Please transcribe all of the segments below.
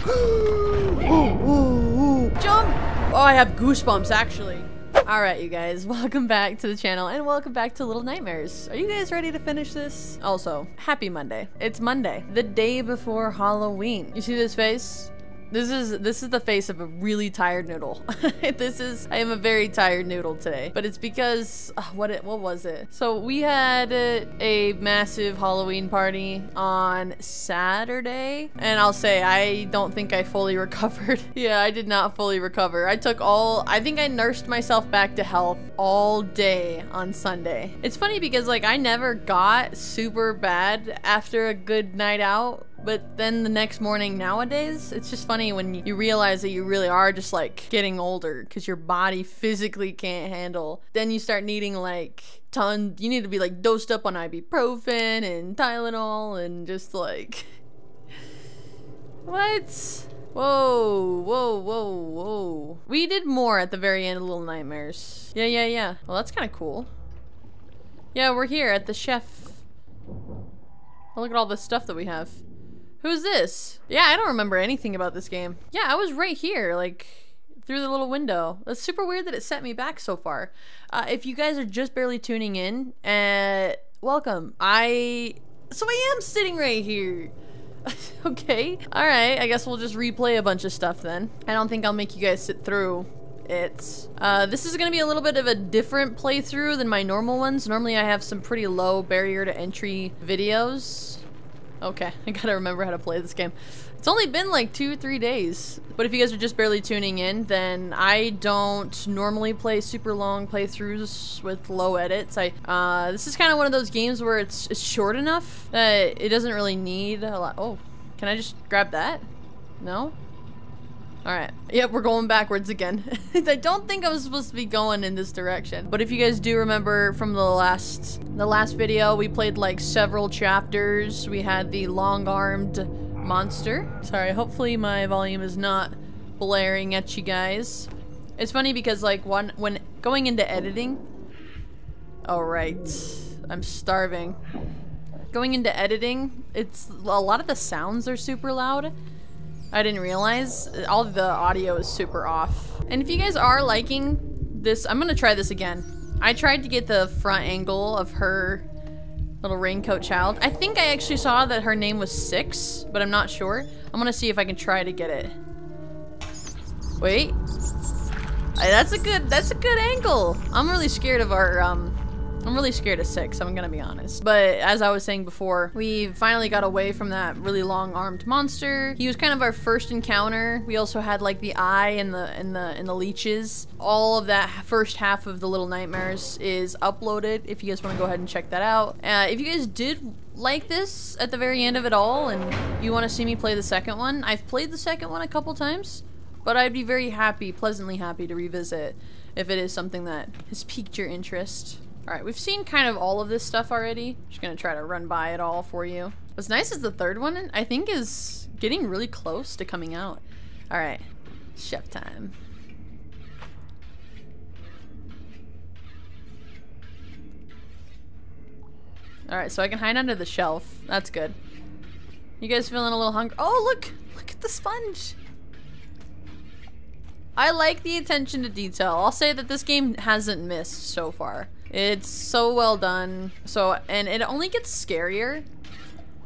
Jump! Oh, I have goosebumps actually. Alright, you guys, welcome back to the channel and welcome back to Little Nightmares. Are you guys ready to finish this? Also, happy Monday. It's Monday, the day before Halloween. You see this face? This is the face of a really tired noodle. I am a very tired noodle today, but it's because what was it? So we had a massive Halloween party on Saturday, and I'll say I don't think I fully recovered. Yeah, I did not fully recover. I think I nursed myself back to health all day on Sunday. It's funny because like I never got super bad after a good night out. But then the next morning nowadays, it's just funny when you realize that you really are just like getting older because your body physically can't handle. Then you start needing like you need to be like dosed up on ibuprofen and Tylenol and just like, what? Whoa, whoa, whoa, whoa. We did more at the very end of Little Nightmares. Yeah. Well, that's kind of cool. Yeah, we're here at the chef. Oh, look at all the stuff that we have. Who's this? Yeah, I don't remember anything about this game. Yeah, I was right here, like, through the little window. That's super weird that it set me back so far. If you guys are just barely tuning in, welcome. So I am sitting right here. Okay. Alright, I guess we'll just replay a bunch of stuff then. I don't think I'll make you guys sit through it. This is gonna be a little bit of a different playthrough than my normal ones. Normally I have some pretty low barrier to entry videos. Okay, I gotta remember how to play this game. It's only been like 2-3 days. But if you guys are just barely tuning in, then I don't normally play super long playthroughs with low edits. This is kind of one of those games where it's short enough that it doesn't really need a lot. Oh, can I just grab that? No? Alright. Yep, we're going backwards again. I don't think I was supposed to be going in this direction. But if you guys do remember from the last video, we played like several chapters. We had the long-armed monster. Sorry, hopefully my volume is not blaring at you guys. It's funny because like when going into editing... Alright. I'm starving. Going into editing, a lot of the sounds are super loud. I didn't realize all of the audio is super off. And if you guys are liking this, I'm gonna try this again. I tried to get the front angle of her little raincoat child. I think I actually saw that her name was 6, but I'm not sure. I'm gonna see if I can try to get it. Wait. That's a good angle. I'm really scared of our, I'm really scared of 6, I'm gonna be honest. But as I was saying before, we finally got away from that really long-armed monster. He was kind of our first encounter. We also had like the eye and the leeches. All of that first half of the Little Nightmares is uploaded if you guys want to go ahead and check that out. If you guys did like this at the very end of it all and you want to see me play the second one, I've played the second one a couple times, but I'd be very happy, pleasantly happy to revisit if it is something that has piqued your interest. Alright, we've seen kind of all of this stuff already. Just gonna try to run by it all for you. What's nice is the third one, I think, is getting really close to coming out. Alright, chef time. Alright, so I can hide under the shelf. That's good. You guys feeling a little hungry? Oh, look! Look at the sponge! I like the attention to detail. I'll say that this game hasn't missed so far. It's so well done. And it only gets scarier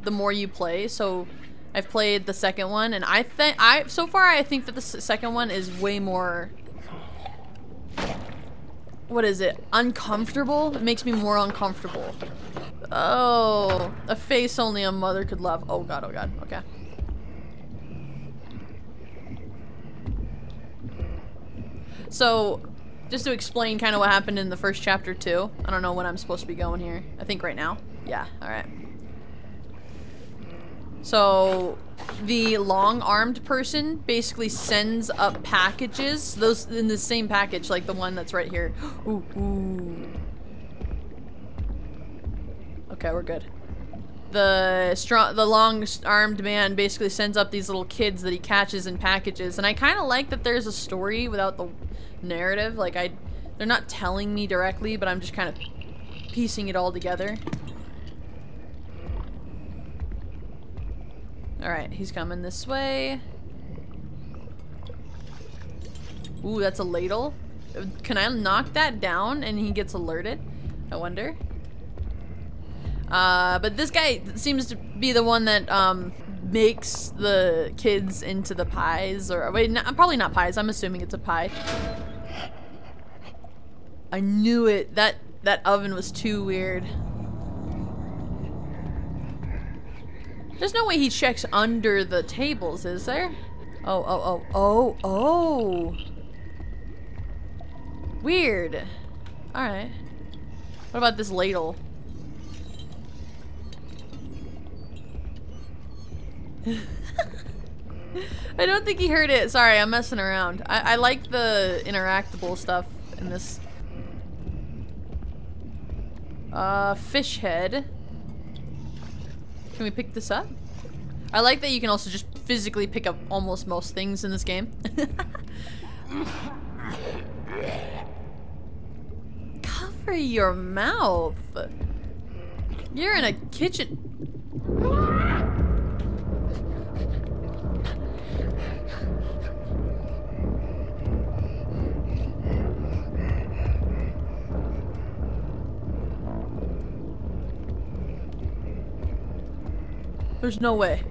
the more you play. So I've played the second one, and so far I think that the second one is way more, what is it? Uncomfortable? It makes me more uncomfortable. Oh, a face only a mother could love. Oh god, okay. So, just to explain kind of what happened in the first chapter too. I don't know when I'm supposed to be going here. I think right now. Yeah, alright. So, the long-armed person basically sends up packages. Those in the same package, like the one that's right here. Ooh. Okay, we're good. The long-armed man basically sends up these little kids that he catches in packages, and I kind of like that there's a story without the narrative. Like they're not telling me directly, but I'm just kind of piecing it all together. All right, he's coming this way. Ooh, that's a ladle. Can I knock that down and he gets alerted? I wonder. But this guy seems to be the one that makes the kids into the pies, or wait, probably not pies. I'm assuming it's a pie. I knew it. That oven was too weird. There's no way he checks under the tables, is there? Oh. Weird. Alright. What about this ladle? I don't think he heard it. Sorry, I'm messing around. I like the interactable stuff in this. Fish head. Can we pick this up? I like that you can also just physically pick up almost most things in this game. Cover your mouth. You're in a kitchen. There's no way.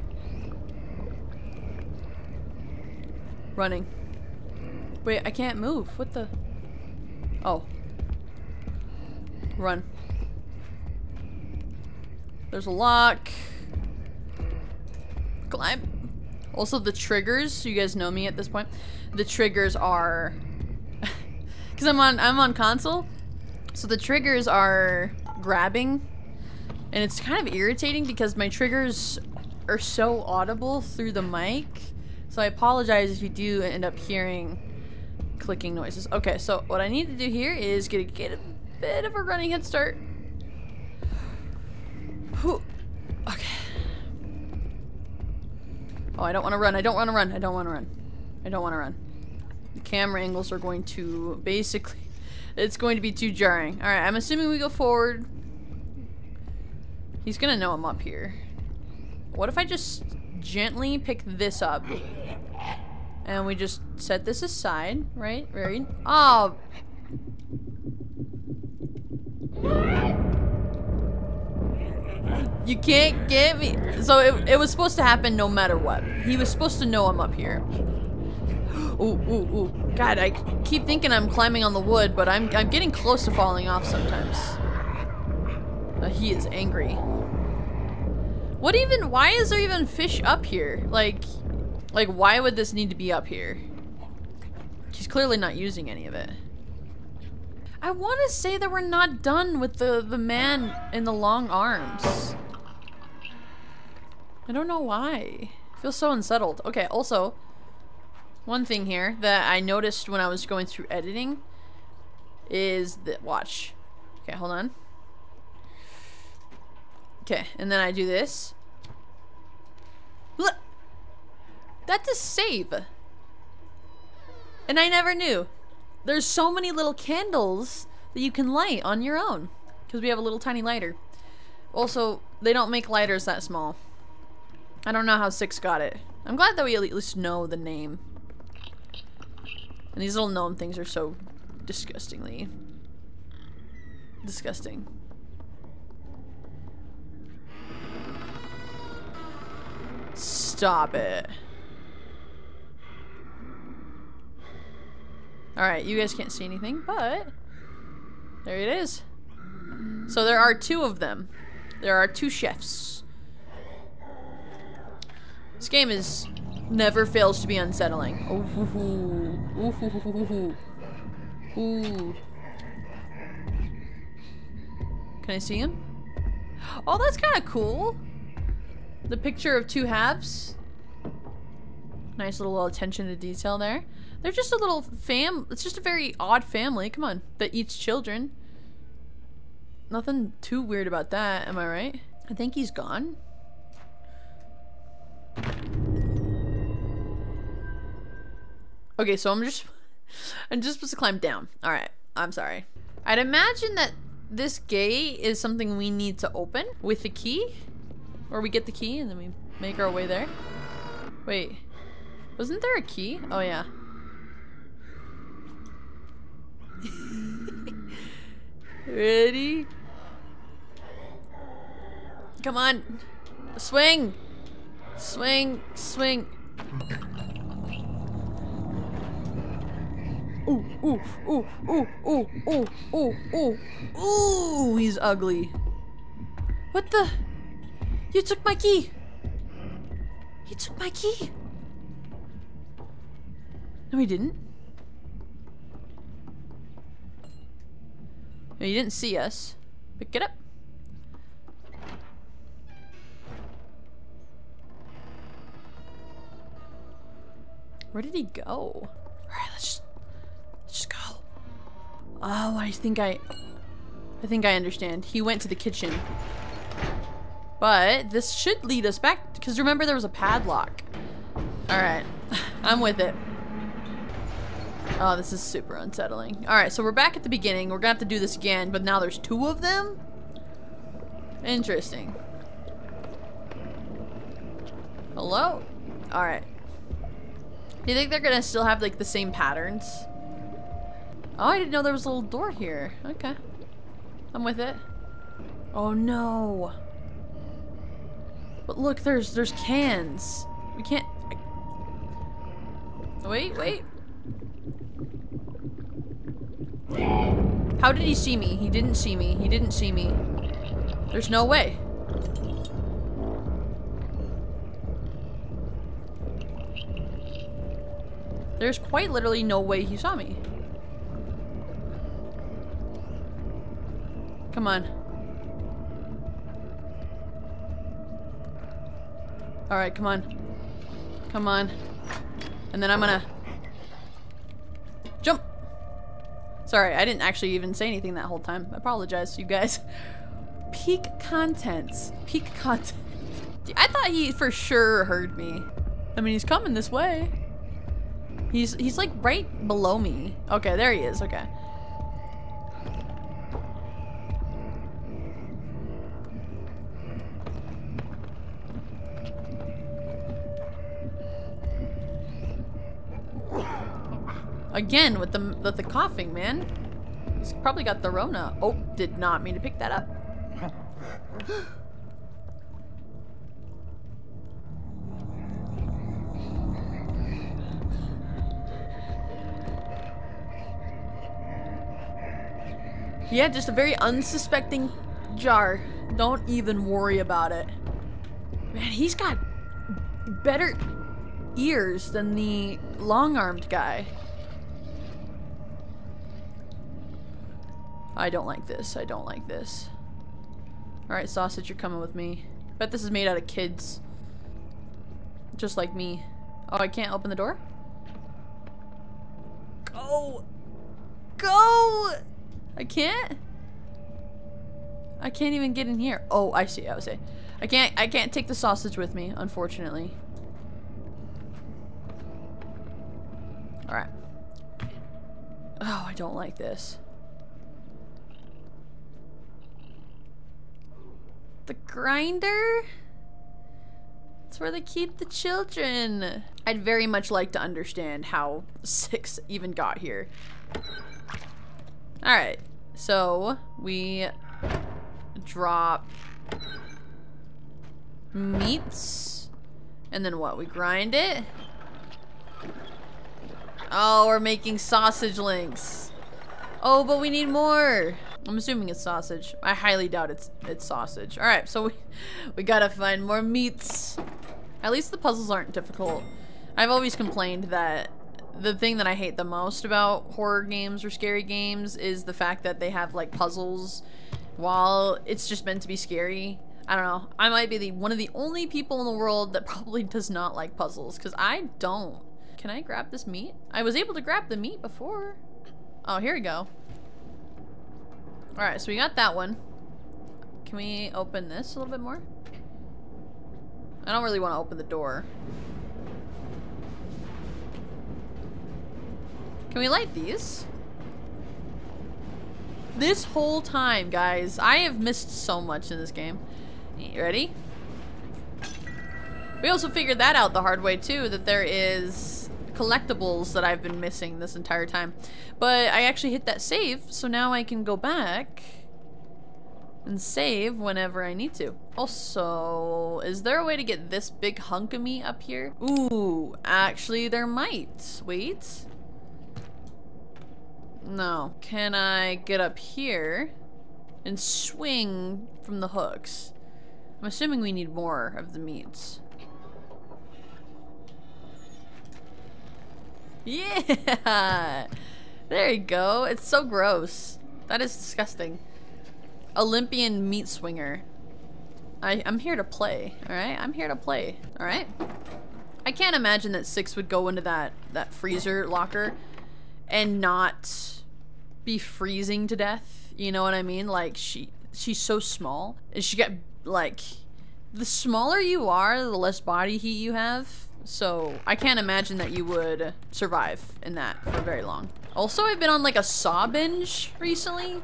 Running. Wait, I can't move. What the? Oh. Run. There's a lock. Climb. Also, the triggers. You guys know me at this point. The triggers are, because I'm on console, so the triggers are grabbing. And it's kind of irritating because my triggers are so audible through the mic. So I apologize if you do end up hearing clicking noises. Okay, so what I need to do here is get a bit of a running head start. Whew. Okay. Oh, I don't want to run. I don't want to run. I don't want to run. I don't want to run. The camera angles are going to basically... It's going to be too jarring. Alright, I'm assuming we go forward. He's gonna know I'm up here. What if I just gently pick this up? And we just set this aside, right? Right? Oh! You can't get me! So it was supposed to happen no matter what. He was supposed to know I'm up here. Ooh. God, I keep thinking I'm climbing on the wood, but I'm getting close to falling off sometimes. He is angry. What even? Why is there even fish up here? Like why would this need to be up here? He's clearly not using any of it. I want to say that we're not done with the man in the long arms. I don't know why. I feel so unsettled. Okay, also, one thing here that I noticed when I was going through editing is that, watch. Okay, hold on. Okay, and then I do this. Look! That's a save! And I never knew. There's so many little candles that you can light on your own. Because we have a little tiny lighter. Also, they don't make lighters that small. I don't know how 6 got it. I'm glad that we at least know the name. And these little gnome things are so disgustingly disgusting. Stop it. Alright, you guys can't see anything, but there it is. So there are 2 of them. There are 2 chefs. This game never fails to be unsettling. Ooh. Can I see him? Oh, that's kind of cool. The picture of 2 halves. Nice little attention to detail there. They're just a little it's just a very odd family, come on, that eats children. Nothing too weird about that, am I right? I think he's gone. Okay, so I'm just supposed to climb down. Alright, I'm sorry. I'd imagine that this gate is something we need to open with the key. Or we get the key and then we make our way there. Wait. Wasn't there a key? Oh yeah. Ready? Come on. Swing. Swing. Swing. Ooh, ooh, ooh, ooh, ooh, ooh, ooh, ooh. Ooh, he's ugly. What the? You took my key. He took my key. No, he didn't. No, he didn't see us. Pick it up. Where did he go? All right, let's just go. Oh, I think I understand. He went to the kitchen. But this should lead us back, because remember there was a padlock. All right, I'm with it. Oh, this is super unsettling. All right, so we're back at the beginning. We're gonna have to do this again, but now there's 2 of them? Interesting. Hello? All right. Do you think they're gonna still have like the same patterns? Oh, I didn't know there was a little door here. Okay. I'm with it. Oh no. But look, there's cans. We can't... Wait. How did he see me? He didn't see me. He didn't see me. There's no way. There's quite literally no way he saw me. Come on. Alright, come on. Come on. And then I'm gonna... jump! Sorry, I didn't actually even say anything that whole time. I apologize, you guys. Peak content. Peak content. I thought he for sure heard me. I mean, he's coming this way. He's like right below me. Okay, there he is. Okay. Again with the coughing, man. He's probably got the Rona. Oh, did not mean to pick that up. Yeah, just a very unsuspecting jar. Don't even worry about it. Man, he's got better ears than the long-armed guy. I don't like this. I don't like this. Alright, sausage, you're coming with me. Bet this is made out of kids. Just like me. Oh, I can't open the door? Go! Go! I can't? I can't even get in here. Oh, I see. I was saying. I can't take the sausage with me, unfortunately. Alright. Oh, I don't like this. The grinder? That's where they keep the children. I'd very much like to understand how 6 even got here. Alright, so we drop meats, and then what? We grind it? Oh, we're making sausage links. Oh, but we need more. I'm assuming it's sausage. I highly doubt it's sausage. Alright, so we gotta find more meats. At least the puzzles aren't difficult. I've always complained that the thing that I hate the most about horror games or scary games is the fact that they have like puzzles while it's just meant to be scary. I don't know. I might be one of the only people in the world that probably does not like puzzles, because I don't. Can I grab this meat? I was able to grab the meat before. Oh, here we go. Alright, so we got that one. Can we open this a little bit more? I don't really want to open the door. Can we light these? This whole time, guys, I have missed so much in this game. You ready? We also figured that out the hard way, too, that there is collectibles that I've been missing this entire time. But I actually hit that save, so now I can go back and save whenever I need to. Also, is there a way to get this big hunk of meat up here? Ooh, actually there might. Wait. No. Can I get up here and swing from the hooks? I'm assuming we need more of the meats. Yeah! There you go. It's so gross. That is disgusting. Olympian meat swinger. I'm here to play, alright? I'm here to play, alright? I can't imagine that Six would go into that freezer locker and not be freezing to death. You know what I mean? Like, she's so small. And she got, like, the smaller you are, the less body heat you have. So, I can't imagine that you would survive in that for very long. Also, I've been on, like, a Saw binge recently.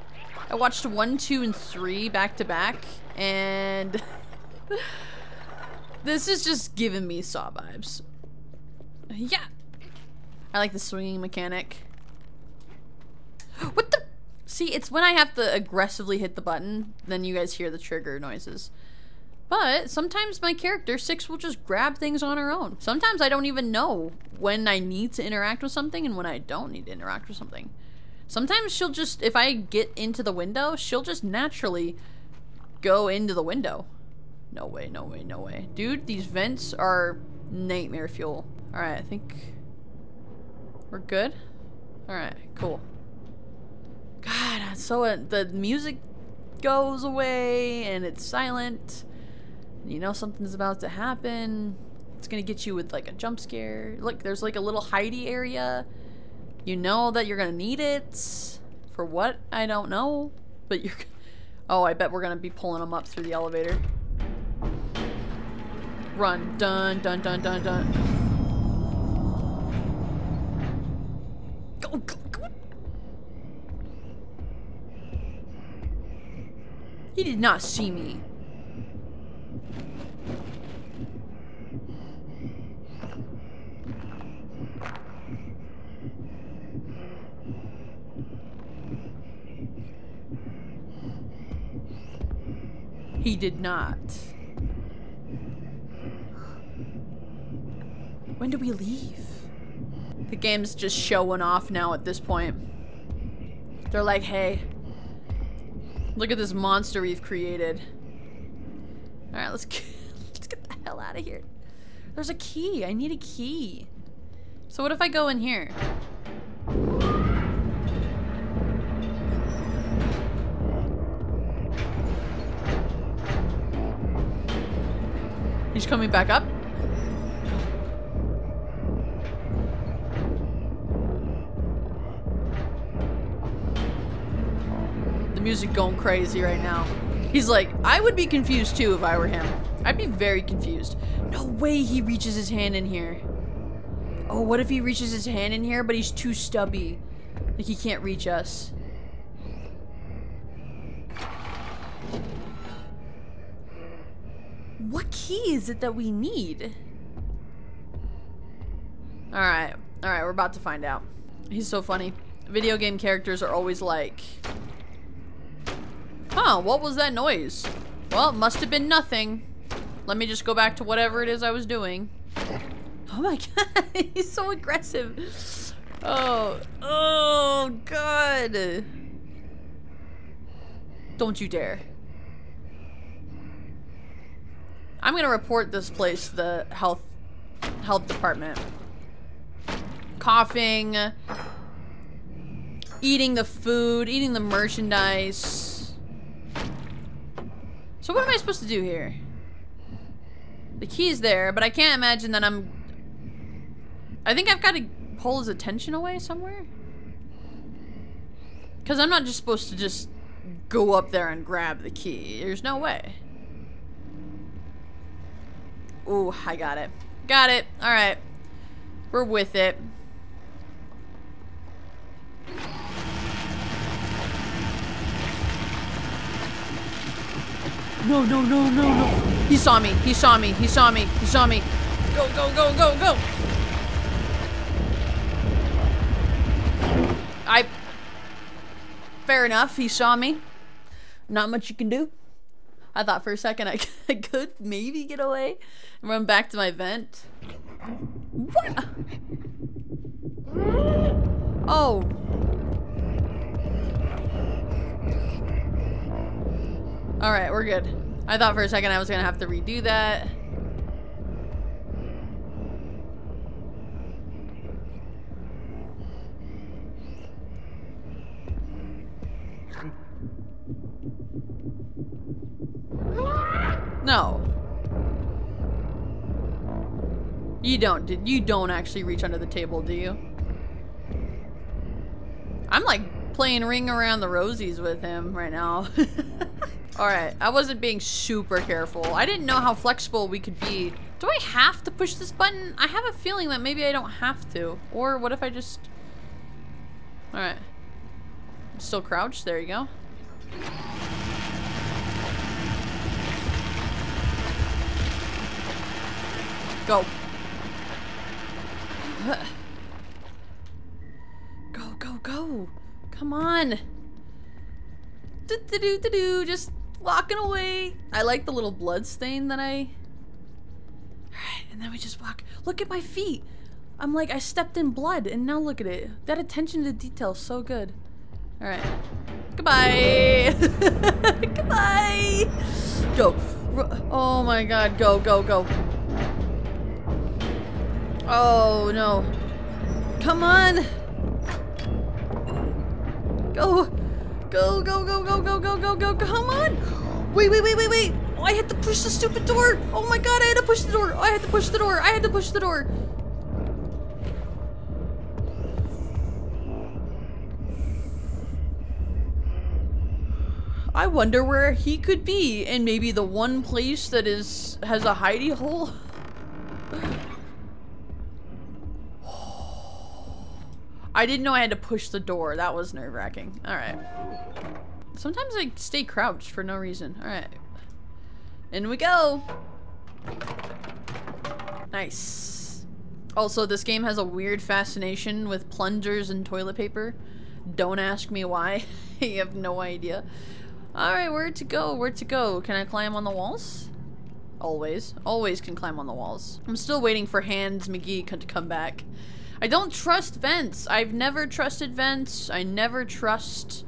I watched 1, 2, and 3 back to back, and this is just giving me Saw vibes. Yeah. I like the swinging mechanic. What the? See, it's when I have to aggressively hit the button, then you guys hear the trigger noises. But sometimes my character, Six, will just grab things on her own. Sometimes I don't even know when I need to interact with something and when I don't need to interact with something. Sometimes she'll just, if I get into the window, she'll just naturally go into the window. No way, no way, no way. Dude, these vents are nightmare fuel. Alright, I think we're good. Alright, cool. God, so the music goes away and it's silent. You know something's about to happen. It's gonna get you with like a jump scare. Look, there's like a little hidey area. You know that you're gonna need it. For what? I don't know. But you're... Oh, I bet we're gonna be pulling them up through the elevator. Run. Dun, dun, dun, dun, dun. Go, go, go. He did not see me. He did not. When do we leave? The game's just showing off now at this point. They're like, hey, look at this monster we've created. Alright, let's get the hell out of here. There's a key. I need a key. So what if I go in here? He's coming back up. The music going crazy right now. He's like, I would be confused too if I were him. I'd be very confused. No way he reaches his hand in here. Oh, what if he reaches his hand in here, but he's too stubby? Like he can't reach us. What key is it that we need? Alright, we're about to find out. He's so funny. Video game characters are always like, huh, what was that noise? Well, it must have been nothing. Let me just go back to whatever it is I was doing. Oh my god, he's so aggressive. Oh god. Don't you dare. I'm gonna report this place to the health department. Coughing, eating the food, eating the merchandise. So what am I supposed to do here? The key's there, but I can't imagine that I think I've got to pull his attention away somewhere. Because I'm not just supposed to just go up there and grab the key. There's no way. Ooh, I got it. Got it. Alright. We're with it. No, no, no, no, no. He saw me. He saw me. He saw me. He saw me. Go, go, go, go, go. Fair enough, he saw me. Not much you can do. I thought for a second I could maybe get away and run back to my vent. What? Oh. Alright, we're good. I thought for a second I was gonna have to redo that. No. You don't actually reach under the table, do you? I'm like playing Ring Around the Rosies with him right now. Alright, I wasn't being super careful. I didn't know how flexible we could be. Do I have to push this button? I have a feeling that maybe I don't have to. Or what if I just... Alright. I'm still crouched, there you go. Go. Go, go, go. Come on. Do-do-do-do-do. Just walking away. I like the little blood stain that I... Alright, and then we just walk. Look at my feet. I'm like, I stepped in blood, and now look at it. That attention to detail is so good. Alright. Goodbye. Goodbye. Go. Oh my god. Go, go, go. Oh no. Come on. Go. Go, go, go, go, go, go, go, go. Come on. Wait, wait, wait, wait, wait. Oh, I had to push the stupid door. Oh my god, I had to push the door. I had to push the door. I had to push the door. I wonder where he could be, and maybe the one place that has a hidey hole. I didn't know I had to push the door. That was nerve-wracking. Alright. Sometimes I stay crouched for no reason. Alright. In we go! Nice. Also, this game has a weird fascination with plungers and toilet paper. Don't ask me why. You have no idea. Alright, where to go? Where to go? Can I climb on the walls? Always. Always can climb on the walls. I'm still waiting for Hans McGee to come back. I don't trust vents. I've never trusted vents. I never trust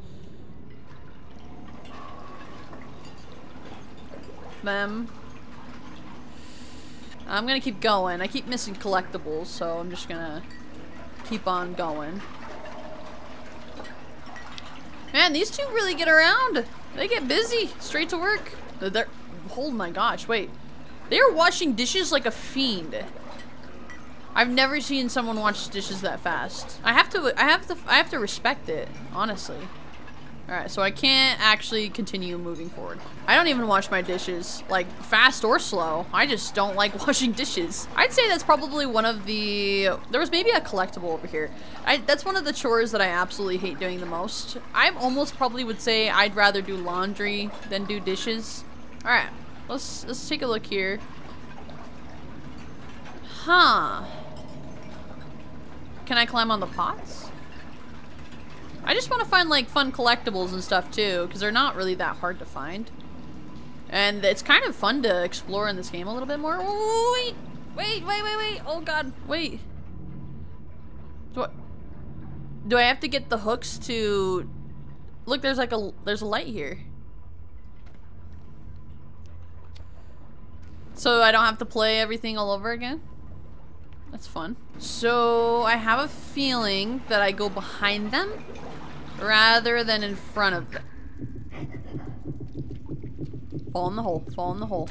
them. I'm gonna keep going. I keep missing collectibles, so I'm just gonna keep on going. Man, these two really get around. They get busy. Straight to work. They're oh my gosh, wait. They're washing dishes like a fiend. I've never seen someone wash dishes that fast. I have to respect it, honestly. Alright, so I can't actually continue moving forward. I don't even wash my dishes, like, fast or slow. I just don't like washing dishes. I'd say that's probably one of the... There was maybe a collectible over here. That's one of the chores that I absolutely hate doing the most. I almost probably would say I'd rather do laundry than do dishes. Alright, let's take a look here. Huh. Can I climb on the pots? I just want to find like fun collectibles and stuff too, because they're not really that hard to find. And it's kind of fun to explore in this game a little bit more. Oh, wait, wait, wait, wait, wait. Oh god, wait. Do I have to get the hooks to... Look, there's like there's a light here. So I don't have to play everything all over again? That's fun. So I have a feeling that I go behind them rather than in front of them. Fall in the hole. Fall in the hole.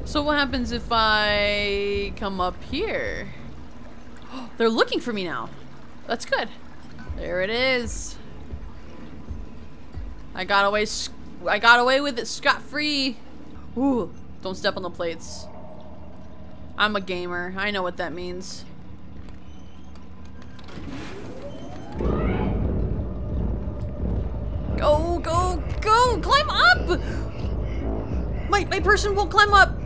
So what happens if I come up here? They're looking for me now. That's good. There it is. I got away with it scot-free. Ooh, don't step on the plates. I'm a gamer. I know what that means. Go, go, go! Climb up! My person won't climb up!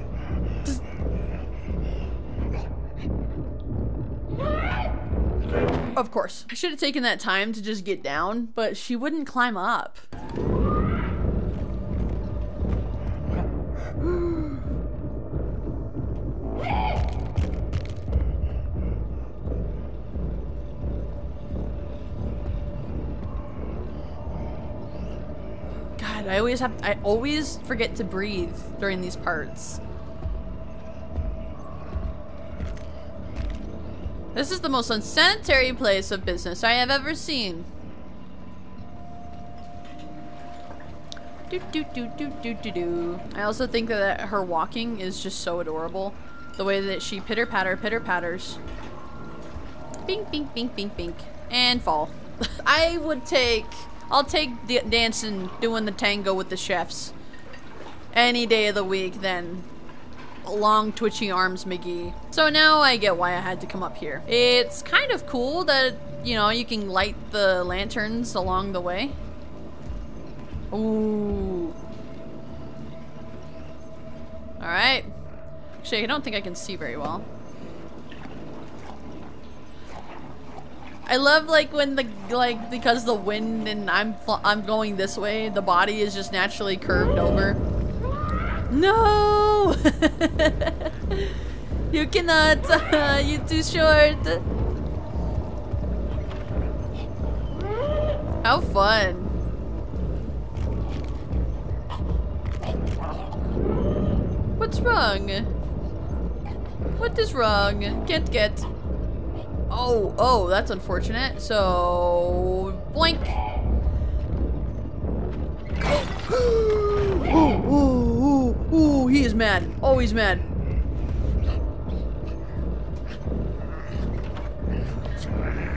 Of course. I should have taken that time to just get down, but she wouldn't climb up. God, I always forget to breathe during these parts. This is the most unsanitary place of business I have ever seen. I also think that her walking is just so adorable. The way that she pitter-patters. Bink, bink, bink, bink, bink. And fall. I'll take dancing, doing the tango with the chefs any day of the week than long twitchy arms McGee. So now I get why I had to come up here. It's kind of cool that, you know, you can light the lanterns along the way. Ooh. Alright. Actually, I don't think I can see very well. I love like when because the wind and I'm going this way, the body is just naturally curved over. No! You cannot. You're too short. How fun. What's wrong? What is wrong? Can't get. Oh, that's unfortunate. So, boink. Ooh, he is mad. Oh, he's mad.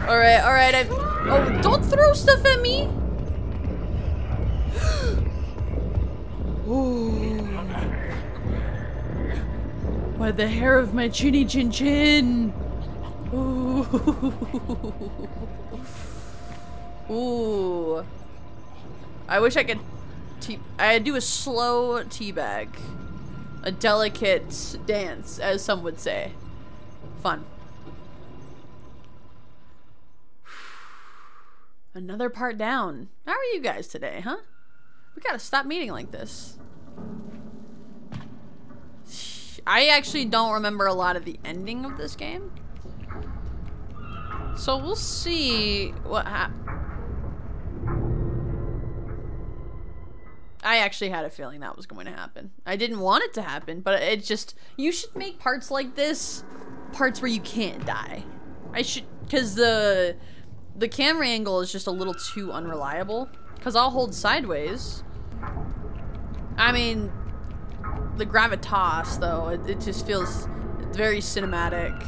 Alright, oh, don't throw stuff at me! Ooh. Why, the hair of my chinny chin chin! Ooh. Ooh. I wish I could I'd do a slow teabag. A delicate dance, as some would say. Fun. Another part down. How are you guys today, huh? We gotta stop meeting like this. I actually don't remember a lot of the ending of this game. So we'll see what happens. I actually had a feeling that was going to happen. I didn't want it to happen, but it just... You should make parts like this parts where you can't die. I should... Because the camera angle is just a little too unreliable. Because I'll hold sideways. I mean... The gravitas, though, it just feels very cinematic.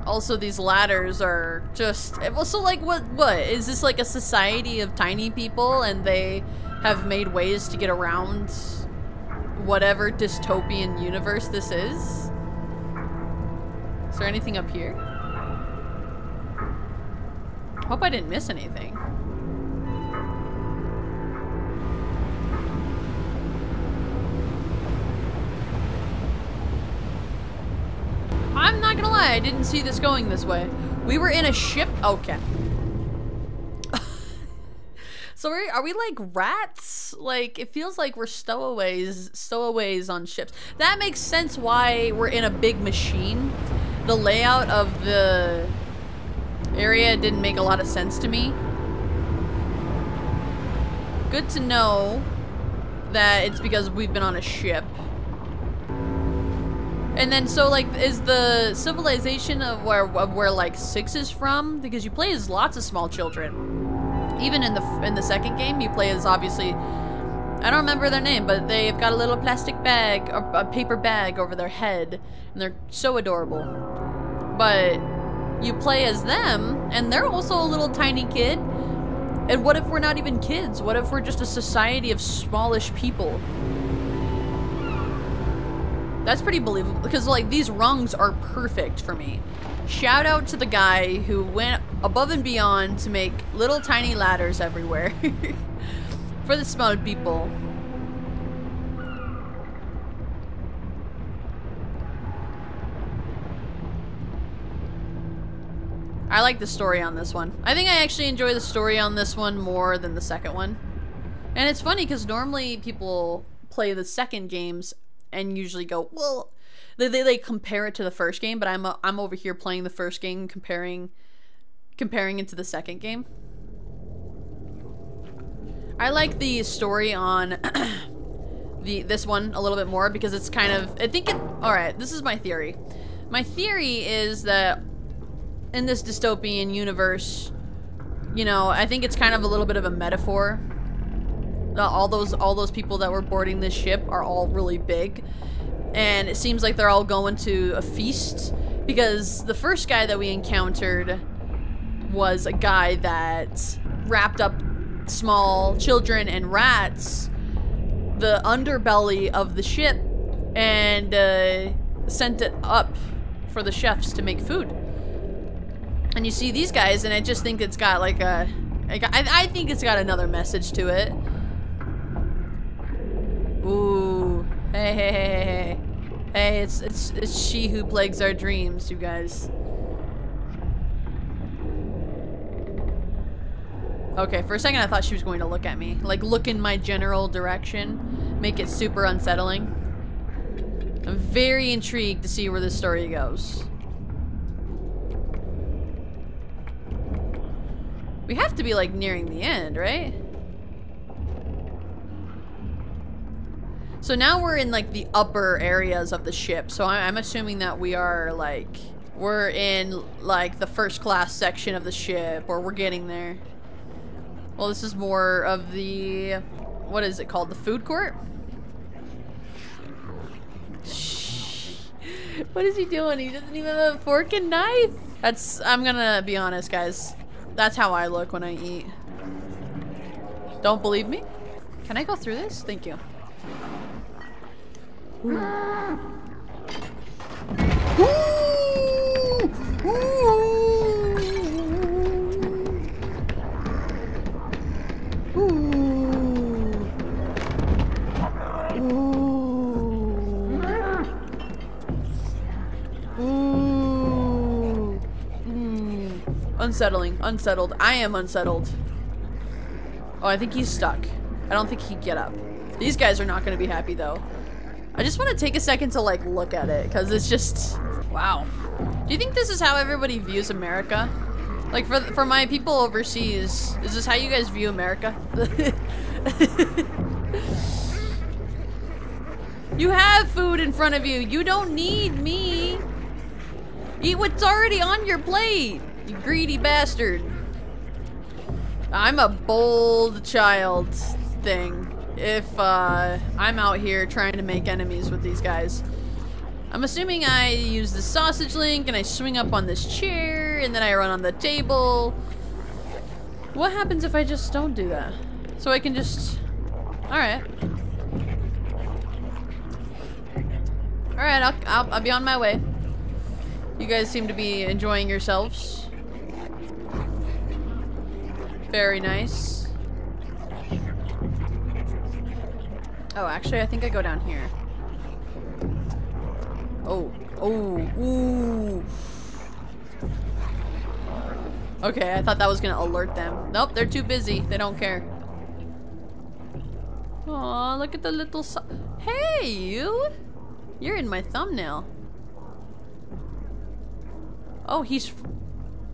Also, these ladders are just... So, like, what? Is this, like, a society of tiny people, and they have made ways to get around whatever dystopian universe this is? Is there anything up here? Hope I didn't miss anything. I'm not gonna lie, I didn't see this going this way. We were in a ship. Okay. So are we like rats? Like, it feels like we're stowaways on ships. That makes sense why we're in a big machine. The layout of the area didn't make a lot of sense to me. Good to know that it's because we've been on a ship. And then, so, like, is the civilization of where like 6 is from? Because you play as lots of small children. Even in the second game, you play as, obviously, I don't remember their name, but they've got a little plastic bag, or a paper bag over their head, and they're so adorable. But you play as them, and they're also a little tiny kid. And what if we're not even kids? What if we're just a society of smallish people? That's pretty believable, because, like, these rungs are perfect for me. Shout out to the guy who went above and beyond to make little tiny ladders everywhere for the small people. I like the story on this one. I think I actually enjoy the story on this one more than the second one. And it's funny because normally people play the second games and usually go, well, they compare it to the first game, but I'm over here playing the first game, comparing it to the second game. I like the story on this one a little bit more because it's kind of, alright, this is my theory. My theory is that in this dystopian universe, you know, I think it's kind of a little bit of a metaphor. All those people that were boarding this ship are all really big, and it seems like they're all going to a feast because the first guy that we encountered was a guy that wrapped up small children and rats, the underbelly of the ship, and sent it up for the chefs to make food. And you see these guys, and I just think it's got like I think it's got another message to it. Ooh, hey, it's she who plagues our dreams, you guys. Okay, for a second I thought she was going to look at me, like look in my general direction, make it super unsettling. I'm very intrigued to see where this story goes. We have to be like nearing the end, right? So now we're in like the upper areas of the ship. So I'm assuming that we're in like the first class section of the ship, or we're getting there. Well, this is more of the, what is it called? The food court? Shh. What is he doing? He doesn't even have a fork and knife. I'm gonna be honest, guys. That's how I look when I eat. Don't believe me? Can I go through this? Thank you. Ooh. Ooh. Ooh. Unsettling. Unsettled. I am unsettled. Oh, I think he's stuck. I don't think he'd get up. These guys are not going to be happy, though. I just want to take a second to, like, look at it, because it's just... Wow. Do you think this is how everybody views America? Like, for my people overseas, is this how you guys view America? You have food in front of you. You don't need me. Eat what's already on your plate, you greedy bastard. I'm a bold child thing if I'm out here trying to make enemies with these guys. I'm assuming I use the sausage link and I swing up on this chair and then I run on the table. What happens if I just don't do that? So I can just... Alright. Alright, I'll be on my way. You guys seem to be enjoying yourselves. Very nice. Oh, actually, I think I go down here. Oh. Oh. Ooh. Okay, I thought that was gonna alert them. Nope, they're too busy. They don't care. Aw, look at the little Hey, you! You're in my thumbnail. Oh, he's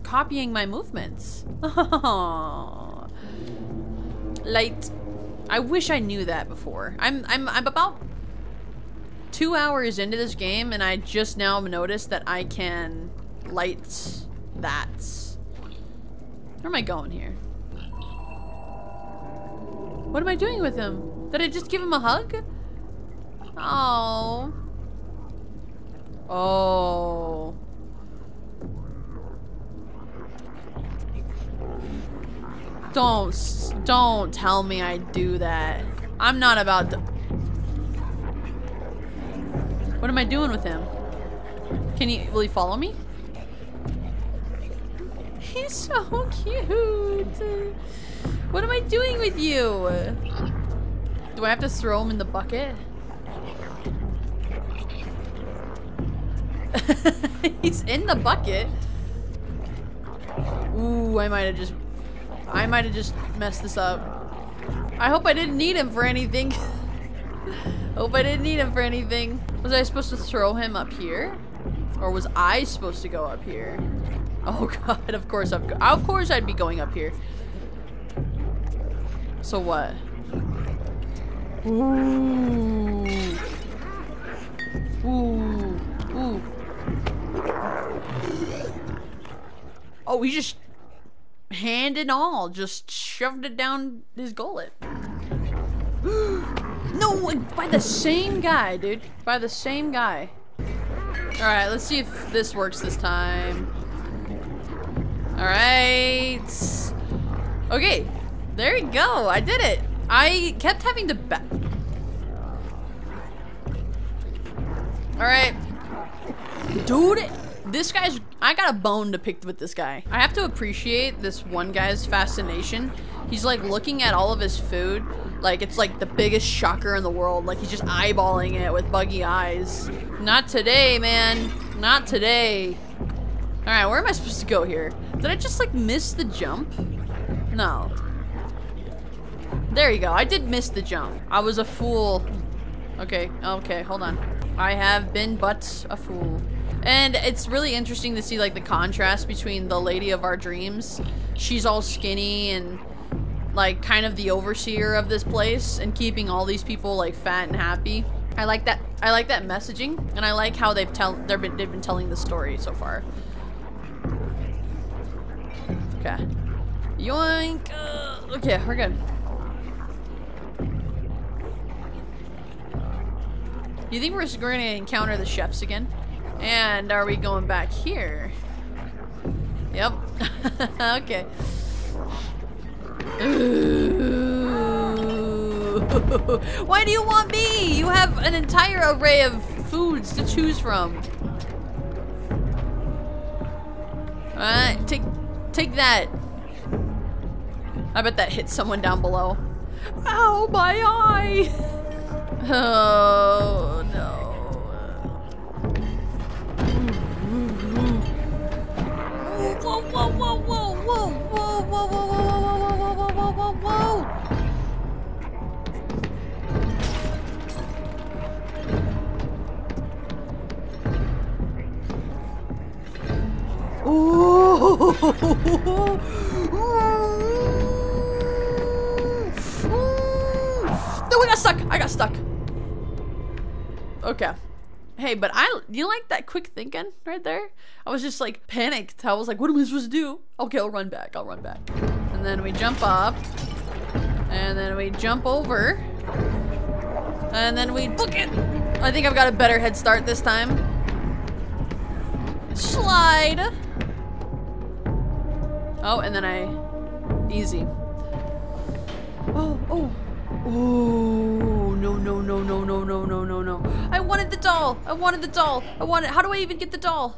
copying my movements. Oh. Light. I wish I knew that before. I'm about 2 hours into this game and I just now noticed that I can light that. Where am I going here? What am I doing with him? Did I just give him a hug? Oh. Oh. Don't tell me I do that. I'm not about to... What am I doing with him? Will he follow me? He's so cute. What am I doing with you? Do I have to throw him in the bucket? He's in the bucket. Ooh, I might have just messed this up. I hope I didn't need him for anything. Hope I didn't need him for anything. Was I supposed to throw him up here? Or was I supposed to go up here? Oh god, of course I'd be going up here. So what? Ooh. Ooh. Ooh. Oh, he just hand and all just shoved it down his gullet. No, by the same guy, dude. By the same guy. Alright, let's see if this works this time. Alright. Okay, there you go. I did it. I kept having to Alright. Dude, this guy's... I got a bone to pick with this guy. I have to appreciate this one guy's fascination. He's like looking at all of his food like it's like the biggest shocker in the world. Like he's just eyeballing it with buggy eyes. Not today, man. Not today. Alright, where am I supposed to go here? Did I just like miss the jump? No. There you go. I did miss the jump. I was a fool. Okay, okay, hold on. I have been but a fool. And it's really interesting to see like the contrast between the lady of our dreams. She's all skinny and like kind of the overseer of this place and keeping all these people like fat and happy. I like that messaging, and I like how they've been telling the story so far. Okay. Yoink. Okay, we're good. You think we're going to encounter the chefs again? And are we going back here? Yep. Okay. Ooh. Why do you want me? You have an entire array of foods to choose from. Take that. I bet that hit someone down below. Ow, my eye! Oh no. Whoa, whoa, whoa, whoa, whoa, whoa, whoa, whoa, whoa, whoa, whoa, whoa, No, I got stuck. Okay. Hey, but you like that quick thinking right there? I was just like panicked. I was like, what am I supposed to do? Okay, I'll run back. And then we jump up. And then we jump over. And then we book it. I think I've got a better head start this time. Slide. Oh, and then easy. Oh. Oh, no. I wanted the doll. How do I even get the doll?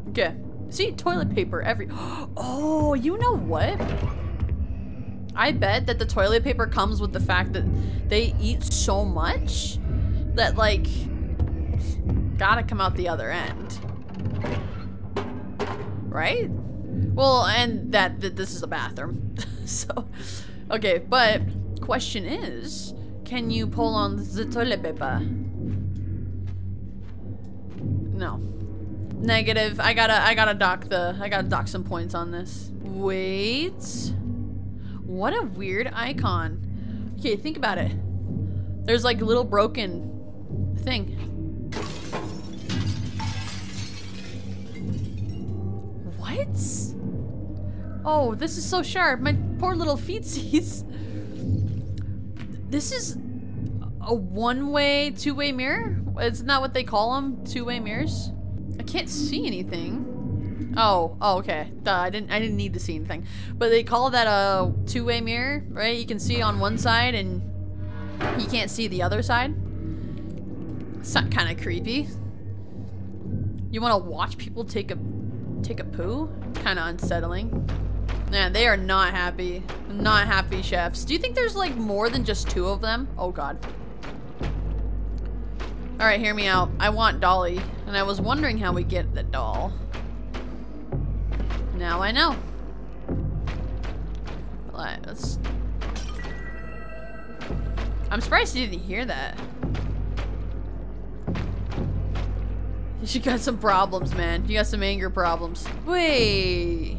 Okay. See, toilet paper Oh, you know what? I bet that the toilet paper comes with the fact that they eat so much that, like, gotta come out the other end. Right? Well, and that this is a bathroom. So, okay, but question is, can you pull on the toilet paper? No. Negative. I gotta dock some points on this. Wait. What a weird icon. Okay, think about it. There's like a little broken thing. What? Oh, this is so sharp. My poor little feetsies. This is a one-way, two-way mirror? It's not what they call them, two-way mirrors? I can't see anything. Oh, okay. Duh, I didn't need to see anything. But they call that a two-way mirror, right? You can see on one side and you can't see the other side. It's not kind of creepy. You want to watch people take a poo? Kind of unsettling. Man, they are not happy. Not happy chefs. Do you think there's like more than just two of them? Oh god. Alright, hear me out. I want Dolly, and I was wondering how we get the doll. Now I know. Let's... I'm surprised you didn't hear that. You got some problems, man. You got some anger problems. Wait.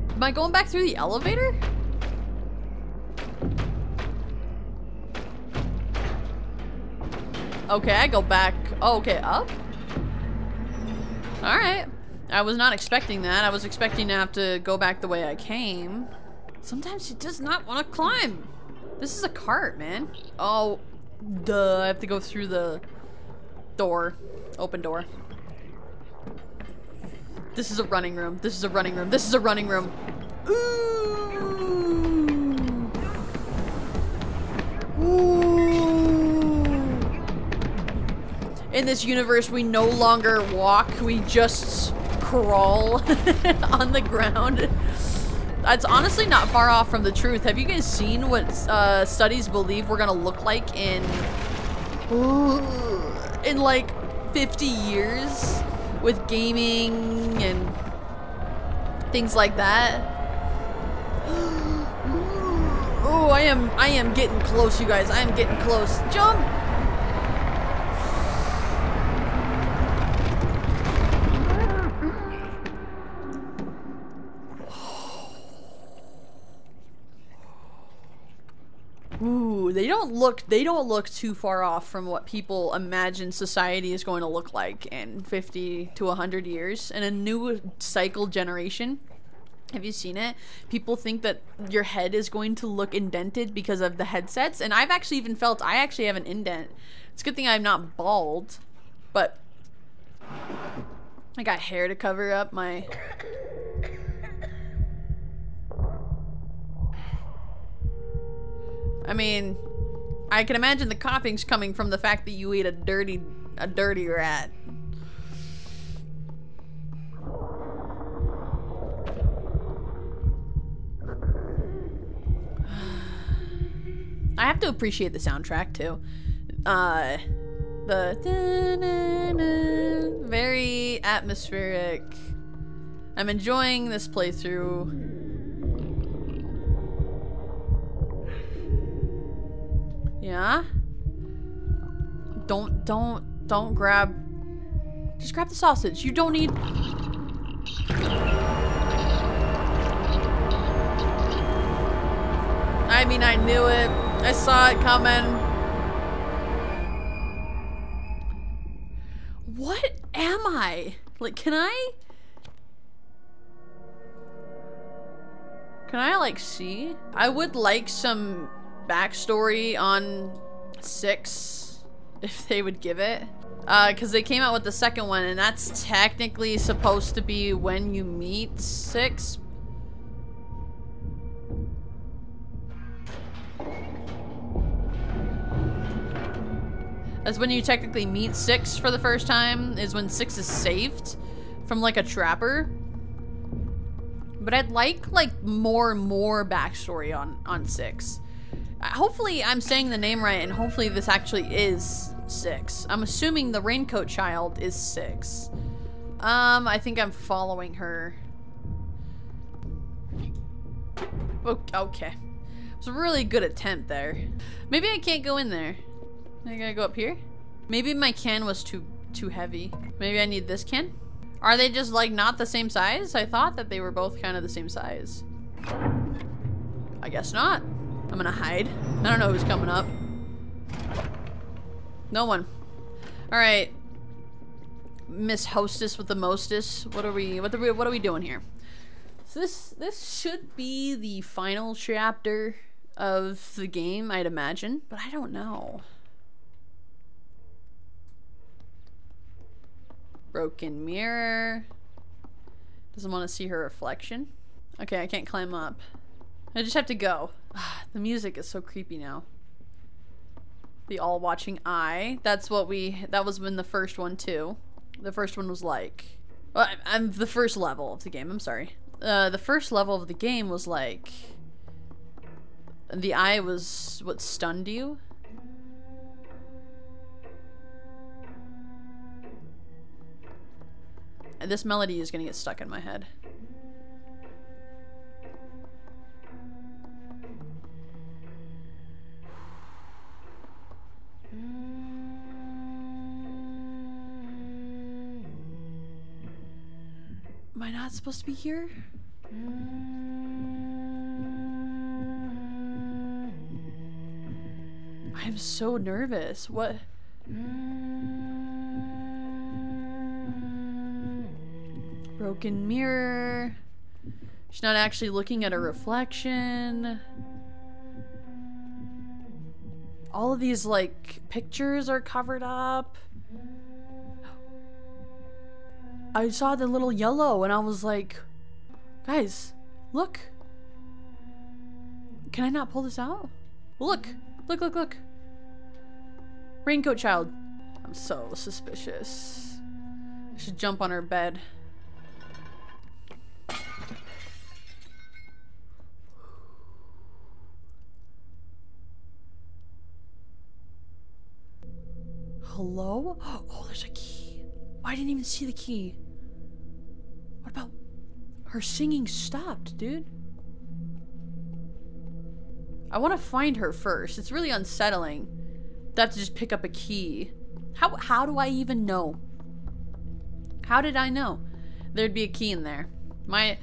Am I going back through the elevator? Okay, I go back. Oh, okay, up? Alright. I was not expecting that. I was expecting to have to go back the way I came. Sometimes she does not want to climb. This is a cart, man. Oh, duh. I have to go through the door. Open door. This is a running room. This is a running room. This is a running room. Ooh. Ooh. In this universe, we no longer walk. We just crawl on the ground. That's honestly not far off from the truth. Have you guys seen what studies believe we're gonna look like in like 50 years with gaming and things like that? Oh, I am getting close, you guys. I am getting close. Jump! Ooh, they don't look too far off from what people imagine society is going to look like in 50 to 100 years in a new cycle generation. Have you seen it? People think that your head is going to look indented because of the headsets, and I've actually even felt I actually have an indent. It's a good thing I'm not bald, but I got hair to cover up my... I mean, I can imagine the coughing's coming from the fact that you ate a dirty rat. I have to appreciate the soundtrack too. The very atmospheric. I'm enjoying this playthrough. Yeah? Don't grab... Just grab the sausage. You don't need... I mean, I knew it. I saw it coming. What am I? Like, can I like see? I would like some backstory on 6 if they would give it, because they came out with the second one, and that's technically supposed to be when you meet 6. That's when you technically meet 6 for the first time, is when 6 is saved from like a trapper. But I'd like more backstory on 6. Hopefully I'm saying the name right, and hopefully this actually is 6. I'm assuming the raincoat child is 6. I think I'm following her. Okay. It was a really good attempt there. Maybe I can't go in there. I gotta go up here? Maybe my can was too heavy. Maybe I need this can? Are they just like not the same size? I thought that they were both kind of the same size. I guess not. I'm gonna hide. I don't know who's coming up. No one. Alright. Miss Hostess with the mostess. What are we doing here? So this should be the final chapter of the game, I'd imagine, but I don't know. Broken mirror. Doesn't want to see her reflection. Okay, I can't climb up. I just have to go. The music is so creepy now. The all-watching eye. That was in the first one too. The first one was like... Well, I'm the first level of the game, I'm sorry. The first level of the game was like... The eye was what stunned you? And this melody is gonna get stuck in my head. Am I not supposed to be here? I'm so nervous. What? Broken mirror. She's not actually looking at a reflection. All of these, like, pictures are covered up. I saw the little yellow and I was like, guys, look. Can I not pull this out? Look. Look, look, look. Raincoat child. I'm so suspicious. I should jump on her bed. Hello? Oh, there's a key. I didn't even see the key. What about... Her singing stopped, dude. I want to find her first. It's really unsettling to have to just pick up a key. How do I even know? How did I know there'd be a key in there? My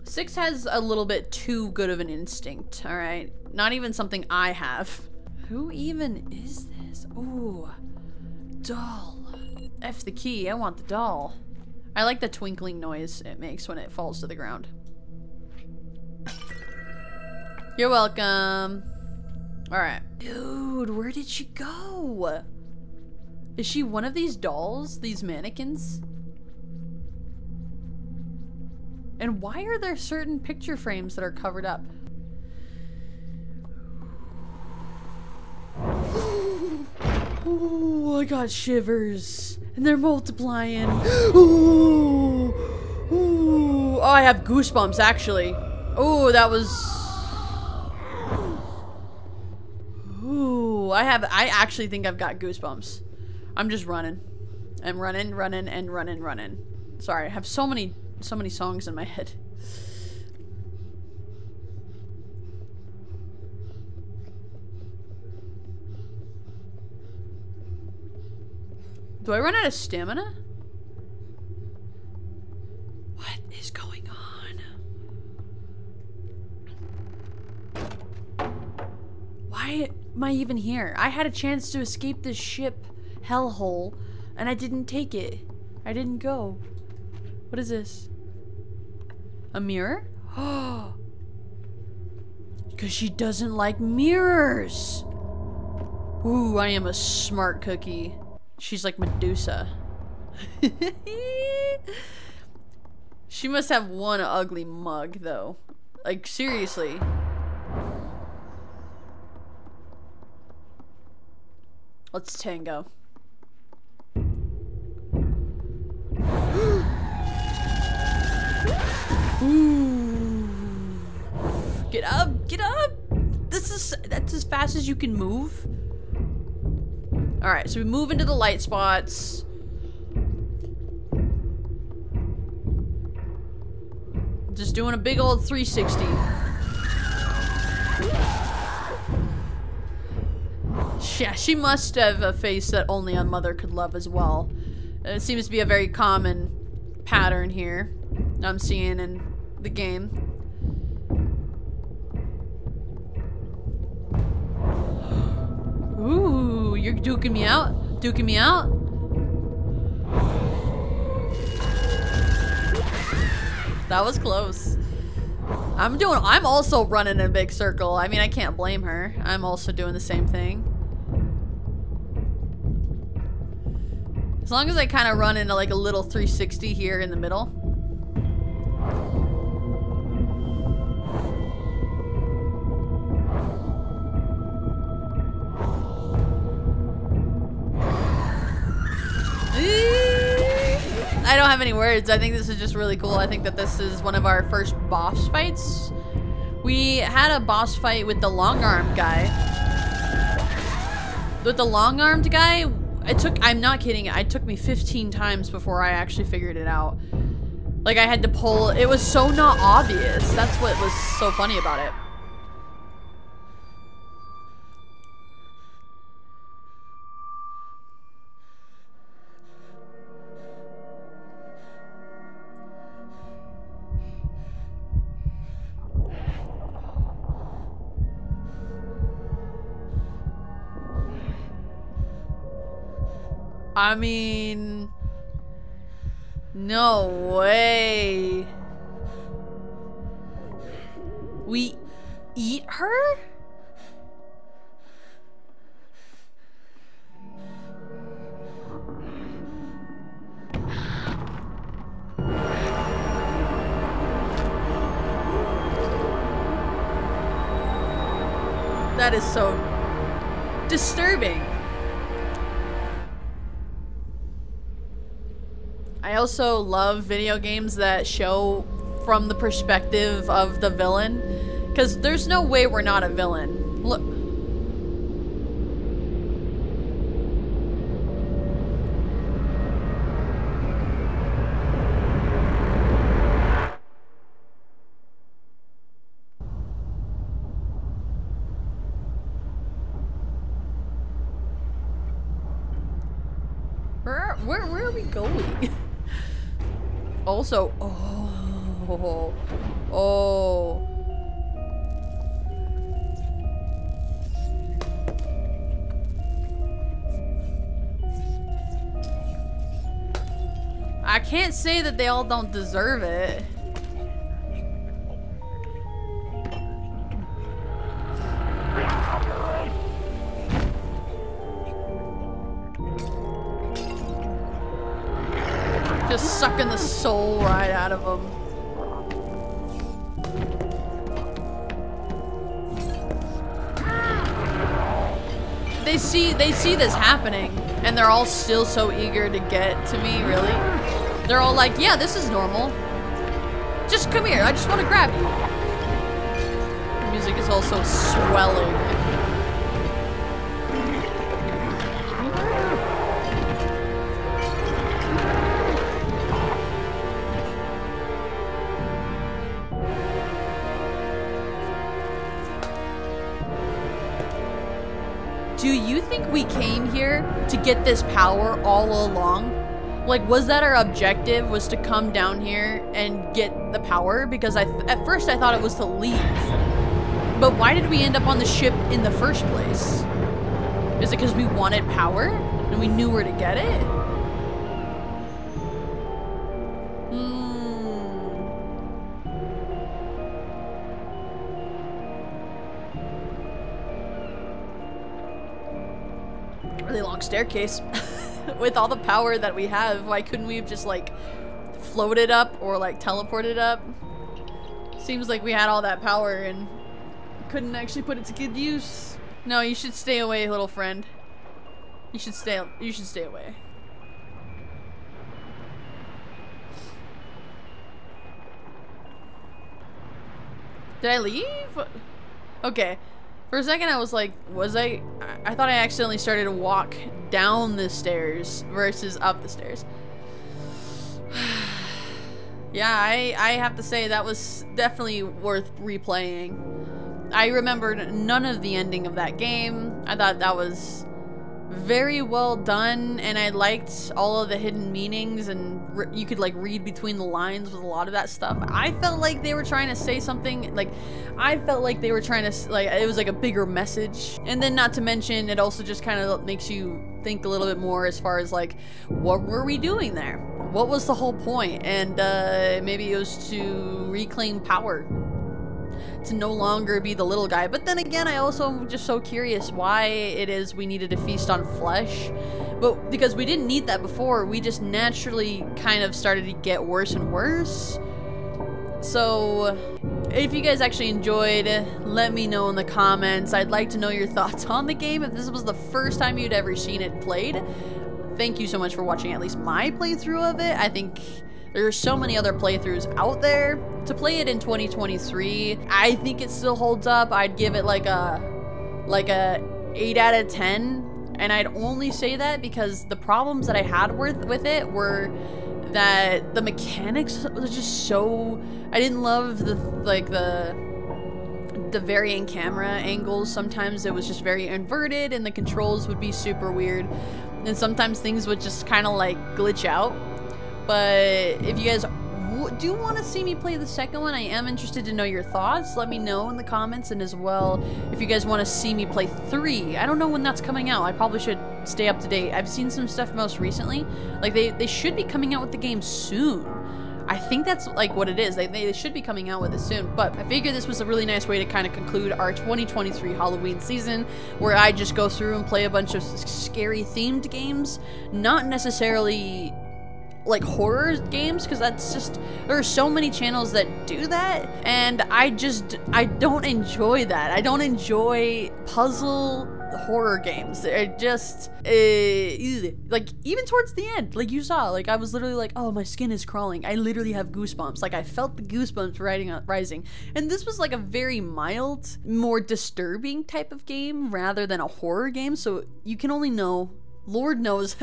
6 has a little bit too good of an instinct, alright? Not even something I have. Who even is this? Ooh, doll. F the key, I want the doll. I like the twinkling noise it makes when it falls to the ground. You're welcome. Alright. Dude, where did she go? Is she one of these dolls? These mannequins? And why are there certain picture frames that are covered up? Oh, I got shivers. And they're multiplying. Ooh. Ooh. Oh, I have goosebumps, actually. Oh, that was... Ooh, I actually think I've got goosebumps. I'm just running. I'm running. Sorry, I have so many songs in my head. Do I run out of stamina? What is going on? Why am I even here? I had a chance to escape this ship hellhole, and I didn't take it. I didn't go. What is this? A mirror? Oh, because she doesn't like mirrors. Ooh, I am a smart cookie. She's like Medusa. She must have one ugly mug, though. Like, seriously. Let's tango. Ooh. Get up! Get up! That's as fast as you can move. Alright, so we move into the light spots. Just doing a big old 360. Yeah, she must have a face that only a mother could love as well. It seems to be a very common pattern here I'm seeing in the game. Ooh, you're duking me out? Duking me out? That was close. I'm also running in a big circle. I mean, I can't blame her. I'm also doing the same thing. As long as I kind of run into like a little 360 here in the middle. I don't have any words. I think this is just really cool. I think that this is one of our first boss fights We had a boss fight with the long-armed guy. With the long-armed guy, it took, I'm not kidding, it took me 15 times before I actually figured it out. Like, I had to pull, it was so not obvious. That's what was so funny about it. I mean, no way. We eat her? That is so disturbing. I also love video games that show from the perspective of the villain, because there's no way we're not a villain. Look. Where are we going? Also, oh. I can't say that they all don't deserve it. Just sucking the soul right out of them. They see this happening, and they're all still so eager to get to me, really. They're all like, yeah, this is normal. Just come here, I just want to grab you. The music is also swelling. Do you think we came here to get this power all along? Like, was that our objective, was to come down here and get the power? Because at first I thought it was to leave. But why did we end up on the ship in the first place? Is it because we wanted power and we knew where to get it? Really long staircase. With all the power that we have, why couldn't we have just like floated up or like teleported up? Seems like we had all that power and couldn't actually put it to good use. No, you should stay away, little friend. You should stay away. Did I leave? Okay. For a second I was like, I thought I accidentally started to walk down the stairs versus up the stairs. Yeah, I have to say that was definitely worth replaying. I remembered none of the ending of that game. I thought that was very well done, and I liked all of the hidden meanings, and you could like read between the lines with a lot of that stuff. I felt like they were trying to say something, like I felt like they were trying to, like, it was like a bigger message. And then not to mention, it also just kind of makes you think a little bit more as far as like, what were we doing there? What was the whole point? And maybe it was to reclaim power, to no longer be the little guy. But then again, I also am just so curious why it is we needed to feast on flesh. But because we didn't need that before, we just naturally kind of started to get worse and worse. So if you guys actually enjoyed, let me know in the comments. I'd like to know your thoughts on the game. If this was the first time you'd ever seen it played, thank you so much for watching at least my playthrough of it. I think There's so many other playthroughs out there. To play it in 2023, I think it still holds up. I'd give it like a 8 out of 10. And I'd only say that because the problems that I had with it were that the mechanics was just so... I didn't love the varying camera angles. Sometimes it was just very inverted and the controls would be super weird. And sometimes things would just kind of like glitch out. But if you guys do want to see me play the second one, I am interested to know your thoughts. Let me know in the comments, and as well if you guys want to see me play 3. I don't know when that's coming out. I probably should stay up to date. I've seen some stuff most recently. Like they should be coming out with the game soon. I think that's like what it is. They should be coming out with it soon. But I figured this was a really nice way to kind of conclude our 2023 Halloween season, where I just go through and play a bunch of scary themed games, not necessarily like horror games, because that's just, there are so many channels that do that, and I don't enjoy that. I don't enjoy puzzle horror games. They're just like, even towards the end, like you saw, like I was literally like, oh, my skin is crawling. I literally have goosebumps. Like I felt the goosebumps rising, and this was like a very mild, more disturbing type of game rather than a horror game. So you can only know, Lord knows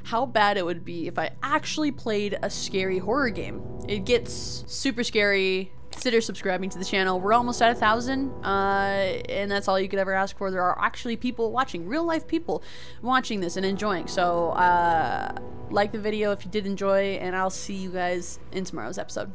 how bad it would be if I actually played a scary horror game. It gets super scary. Consider subscribing to the channel. We're almost at 1,000, and that's all you could ever ask for. There are actually people watching, real life people watching this and enjoying. So like the video if you did enjoy, and I'll see you guys in tomorrow's episode.